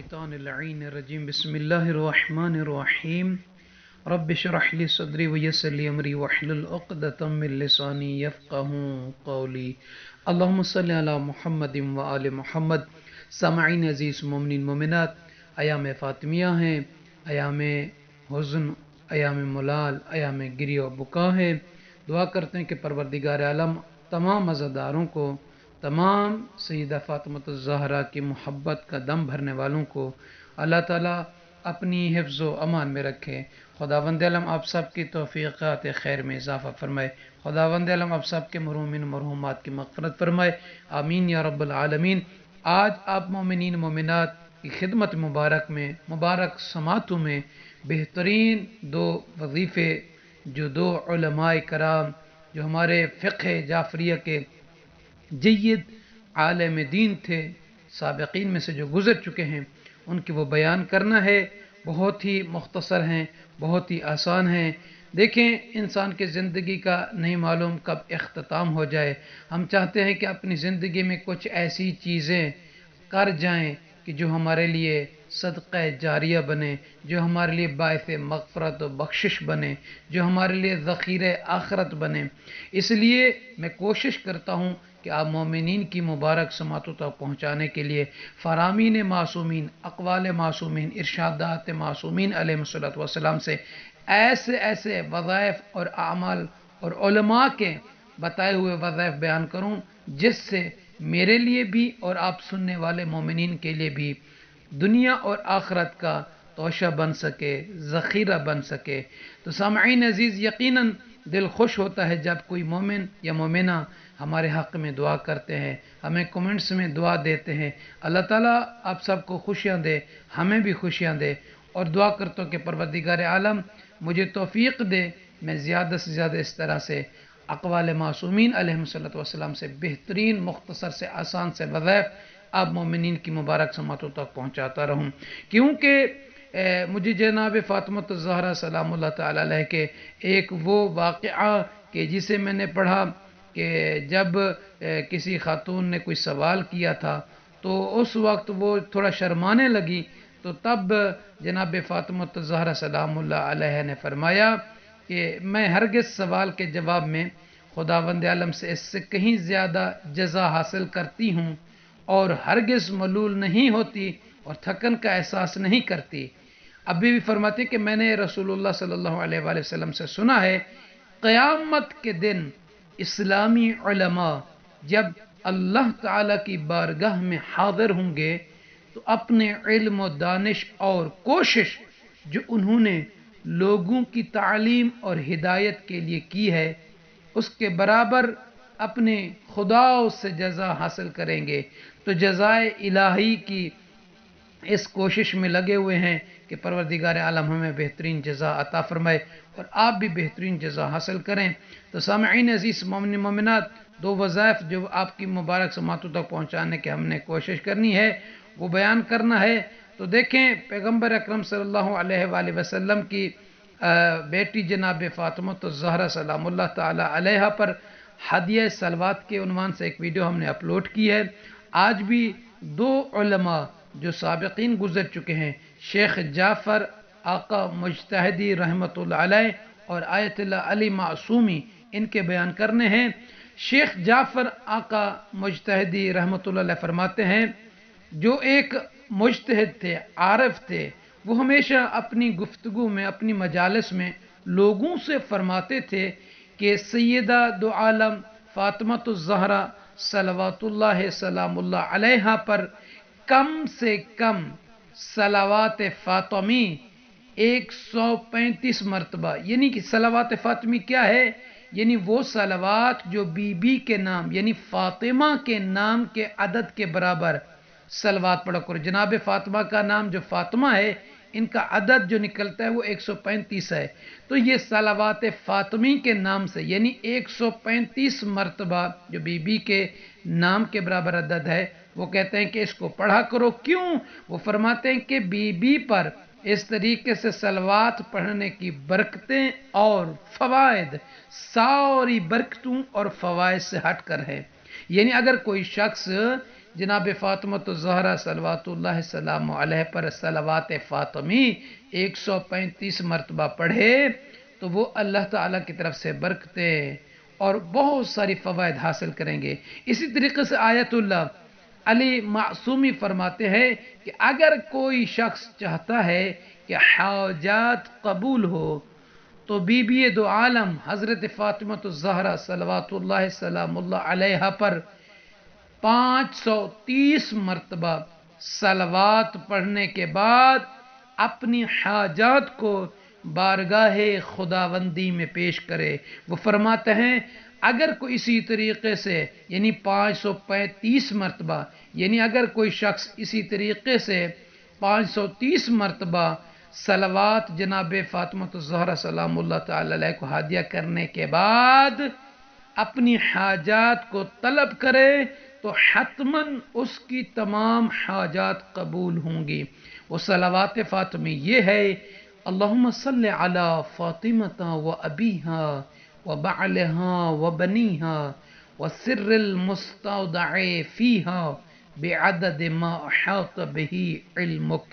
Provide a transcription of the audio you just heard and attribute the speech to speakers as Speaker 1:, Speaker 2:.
Speaker 1: الشیطان اللعین الرجیم بسم اللہ الرحمن الرحیم رب اشرح لی صدری ویسر لی امری واحلل عقدۃ من لسانی یفقہوا قولی اللہم صلی علی محمد وآل محمد۔ سامعین عزیز مومنین مومنات، ایام فاطمیہ ہیں، ایام حزن، ایام ملال، ایام گری و بکا ہے۔ دعا کرتے ہیں کہ پروردگار عالم تمام عزاداروں کو، تمام سیدہ فاطمہ الزہرا کی محبت کا دم بھرنے والوں کو اللہ تعالیٰ اپنی حفظ و امان میں رکھے۔ خداوند عالم آپ سب کی توفیقات خیر میں اضافہ فرمائے۔ خداوند عالم آپ سب کے مرحومین و مرحومات کی مغفرت فرمائے، آمین یا رب العالمین۔ آج آپ مومنین مومنات کی خدمت مبارک میں، مبارک سماعتوں میں بہترین دو وظیفے جو دو علماء کرام جو ہمارے فقہ جعفریہ کے جید عالم دین تھے، سابقین میں سے جو گزر چکے ہیں، ان کی وہ بیان کرنا ہے۔ بہت ہی مختصر ہیں، بہت ہی آسان ہیں۔ دیکھیں، انسان کے زندگی کا نہیں معلوم کب اختتام ہو جائے۔ ہم چاہتے ہیں کہ اپنی زندگی میں کچھ ایسی چیزیں کر جائیں کہ جو ہمارے لیے صدقہ جاریہ بنے، جو ہمارے لیے باعث مغفرت و بخشش بنے، جو ہمارے لیے ذخیرہ آخرت بنے۔ اس لیے میں کوشش کرتا ہوں کہ آپ مومنین کی مبارک سماعتوں تک پہنچانے کے لیے فرامین معصومین، اقوال معصومین، ارشادات معصومین علیہ الصلوۃ والسلام سے ایسے وظائف اور اعمال اور علماء کے بتائے ہوئے وظائف بیان کروں جس سے میرے لیے بھی اور آپ سننے والے مومنین کے لیے بھی دنیا اور آخرت کا توشہ بن سکے، ذخیرہ بن سکے۔ تو سامعین عزیز، یقیناً دل خوش ہوتا ہے جب کوئی مومن یا مومنہ ہمارے حق میں دعا کرتے ہیں، ہمیں کمنٹس میں دعا دیتے ہیں۔ اللہ تعالیٰ آپ سب کو خوشیاں دے، ہمیں بھی خوشیاں دے، اور دعا کرتا ہوں کہ پروردگار عالم مجھے توفیق دے میں زیادہ سے زیادہ اس طرح سے اقوال معصومین علیہ السلام سے بہترین، مختصر سے آسان سے وظائف آپ مومنین کی مبارک سماعتوں تک پہنچاتا رہوں، کیونکہ مجھے جناب فاطمہ الزہرا سلام اللہ تعالیٰ علیہ کے ایک وہ واقعہ کہ جسے میں نے پڑھا کہ جب کسی خاتون نے کوئی سوال کیا تھا تو اس وقت وہ تھوڑا شرمانے لگی، تو تب جناب فاطمہ الزہرا سلام اللہ علیہ نے فرمایا کہ میں ہرگز سوال کے جواب میں خداوند عالم سے اس سے کہیں زیادہ جزا حاصل کرتی ہوں، اور ہرگز ملول نہیں ہوتی اور تھکن کا احساس نہیں کرتی۔ ابھی بھی فرماتے کہ میں نے رسول اللہ صلی اللہ علیہ وآلہ وسلم سے سنا ہے، قیامت کے دن اسلامی علماء جب اللہ تعالیٰ کی بارگاہ میں حاضر ہوں گے تو اپنے علم و دانش اور کوشش جو انہوں نے لوگوں کی تعلیم اور ہدایت کے لیے کی ہے، اس کے برابر اپنے خدا سے جزا حاصل کریں گے۔ تو جزائے الہی کی اس کوشش میں لگے ہوئے ہیں کہ پروردگار عالم ہمیں بہترین جزا عطا فرمائے اور آپ بھی بہترین جزا حاصل کریں۔ تو سامعین عزیز مومن مومنات، دو وظائف جو آپ کی مبارک سماعتوں تک پہنچانے کی ہم نے کوشش کرنی ہے، وہ بیان کرنا ہے۔ تو دیکھیں، پیغمبر اکرم صلی اللہ علیہ وآلہ وسلم کی بیٹی جناب فاطمہ الزہرا سلام اللہ تعالی علیہ پر ہدیہ صلوات کے عنوان سے ایک ویڈیو ہم نے اپلوڈ کی ہے۔ آج بھی دو علماء جو سابقین گزر چکے ہیں، شیخ جعفر آقا مجتہدی رحمۃ اللہ علیہ اور آیت اللہ علی معصومی، ان کے بیان کرنے ہیں۔ شیخ جعفر آقا مجتہدی رحمۃ اللہ علیہ فرماتے ہیں، جو ایک مجتہد تھے، عارف تھے، وہ ہمیشہ اپنی گفتگو میں، اپنی مجالس میں لوگوں سے فرماتے تھے کہ سیدہ دو عالم فاطمہ الزہرا صلوات اللہ سلام اللہ علیہ پر کم سے کم صلوات فاطمی 135 مرتبہ، یعنی کہ صلوات فاطمی کیا ہے؟ یعنی وہ صلوات جو بی بی کے نام یعنی فاطمہ کے نام کے عدد کے برابر صلوات پڑھا کرو۔ جناب فاطمہ کا نام جو فاطمہ ہے، ان کا عدد جو نکلتا ہے وہ 135 ہے، تو یہ صلوات فاطمی کے نام سے یعنی 135 مرتبہ جو بی بی کے نام کے برابر عدد ہے، وہ کہتے ہیں کہ اس کو پڑھا کرو۔ کیوں؟ وہ فرماتے ہیں کہ بی بی پر اس طریقے سے صلوات پڑھنے کی برکتیں اور فوائد ساری برکتوں اور فوائد سے ہٹ کر ہے۔ یعنی اگر کوئی شخص جناب فاطمۃ الزہرا صلوات اللہ السلام علیہ پر صلوات فاطمی 135 مرتبہ پڑھے تو وہ اللہ تعالیٰ کی طرف سے برکتیں اور بہت ساری فوائد حاصل کریں گے۔ اسی طریقے سے آیت اللہ علی معصومی فرماتے ہیں کہ اگر کوئی شخص چاہتا ہے کہ حاجات قبول ہو تو بی بی دو عالم حضرت فاطمۃ الزہرا صلوات اللہ سلام اللہ علیہ پر 530 مرتبہ صلوات پڑھنے کے بعد اپنی حاجات کو بارگاہ خداوندی میں پیش کرے۔ وہ فرماتے ہیں اگر کوئی اسی طریقے سے یعنی 535 مرتبہ یعنی اگر کوئی شخص اسی طریقے سے 530 مرتبہ صلوات جناب فاطمۃ الزہرا سلام اللہ تعالی علیہ کو ہدیہ کرنے کے بعد اپنی حاجات کو طلب کرے تو حتماً اس کی تمام حاجات قبول ہوں گی۔ وہ صلوات فاطمی یہ ہے: اللہم صلی علی فاطمۃ و ابیہا و بعلہا و بنیہا و سر المستودع فیہا بعدد ما احاط بہ علمک۔